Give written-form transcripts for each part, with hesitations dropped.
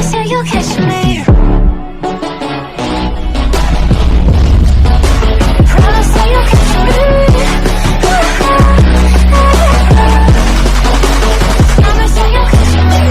Promise that you'll catch me. Promise that you'll catch me. Promise that you'll catch me.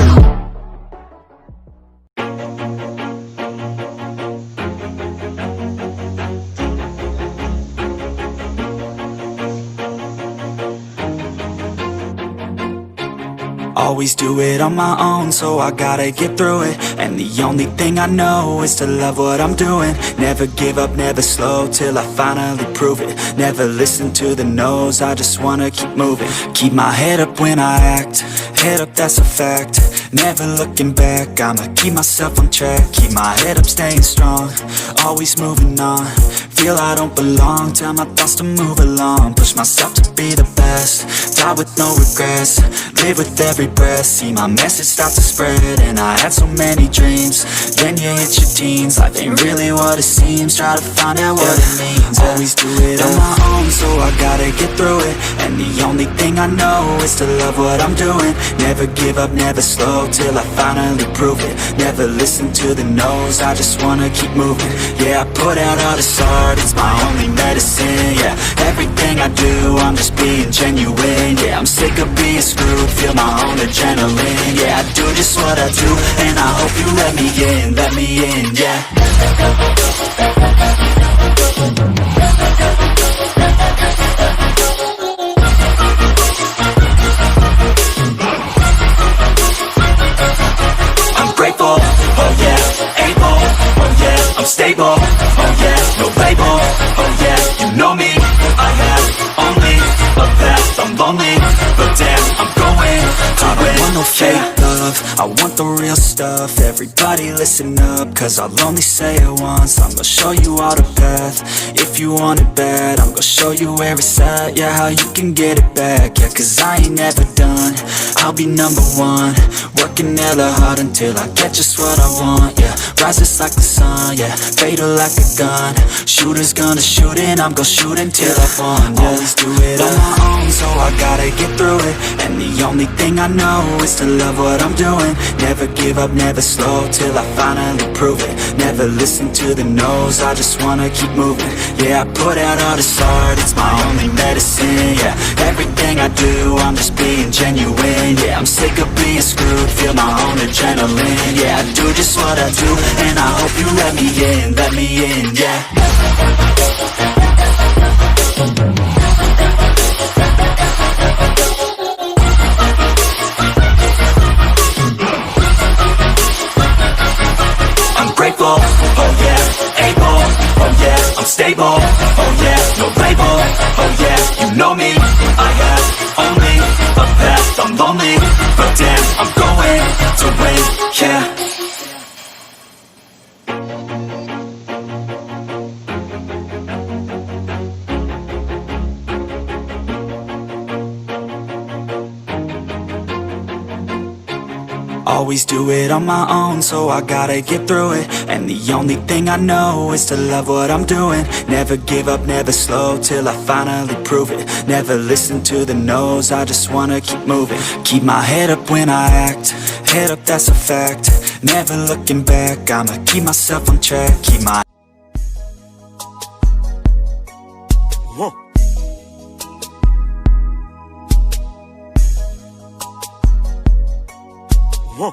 Always do it on my own, so I gotta get through it. And the only thing I know is to love what I'm doing. Never give up, never slow, till I finally prove it. Never listen to the no's, I just wanna keep moving. Keep my head up when I act, head up, that's a fact. Never looking back, I'ma keep myself on track. Keep my head up, staying strong, always moving on. Feel I don't belong, tell my thoughts to move along. Push myself to be the best, die with no regrets. Live with every breath, see my message start to spread. And I had so many dreams, then you hit your teens. Life ain't really what it seems, try to find out what it means. Always do it on my own, so I gotta get through it. And the only thing I know is to love what I'm doing. Never give up, never slow, till I finally prove it. Never listen to the no's, I just wanna keep moving. Yeah, I put out all this art, it's my only medicine. Yeah, everything I do, I'm just being genuine. Yeah, I'm sick of being screwed, feel my own adrenaline. Yeah, I do just what I do, and I hope you let me in, yeah. I'm grateful, oh yeah, able, oh yeah, I'm stable, oh yeah, no label, oh yeah, you know me, I have only a path, I'm lonely, but damn, I'm going to win. I don't want no fake love, I want the real stuff. Everybody listen up, cause I'll only say it once. I'm gonna show you all the path, if you want it bad. I'm gonna show you where it's at, yeah, how you can get it back. Yeah, cause I ain't never done, I'll be number one. Working hella hard until I get just what I want, yeah. Rises like the sun, yeah, fatal like a gun. Shooters gonna shoot and I'm gonna shoot until I won, yeah. Always do it on my own, so I gotta get through it. And the only thing I know is to love what I'm doing. Never give up, never slow, till I finally prove it. Never listen to the no's, I just wanna keep moving. Yeah, I put out all this art, it's my only medicine. Yeah, everything I do, I'm just being genuine. Yeah, I'm sick of being screwed, feel my own adrenaline. Yeah, I do just what I do, and I hope you let me in, yeah. I'm grateful, oh yeah, able, oh yeah, I'm stable, oh yeah, no label, oh yeah, you know me, I have only a path, I'm lonely, but damn, I'm going to win, yeah. Always do it on my own, so I gotta get through it. And the only thing I know is to love what I'm doing. Never give up, never slow, till I finally prove it. Never listen to the no's, I just wanna keep moving. Keep my head up when I act, head up, that's a fact. Never looking back, I'ma keep myself on track. Keep my Whoa. Whoa.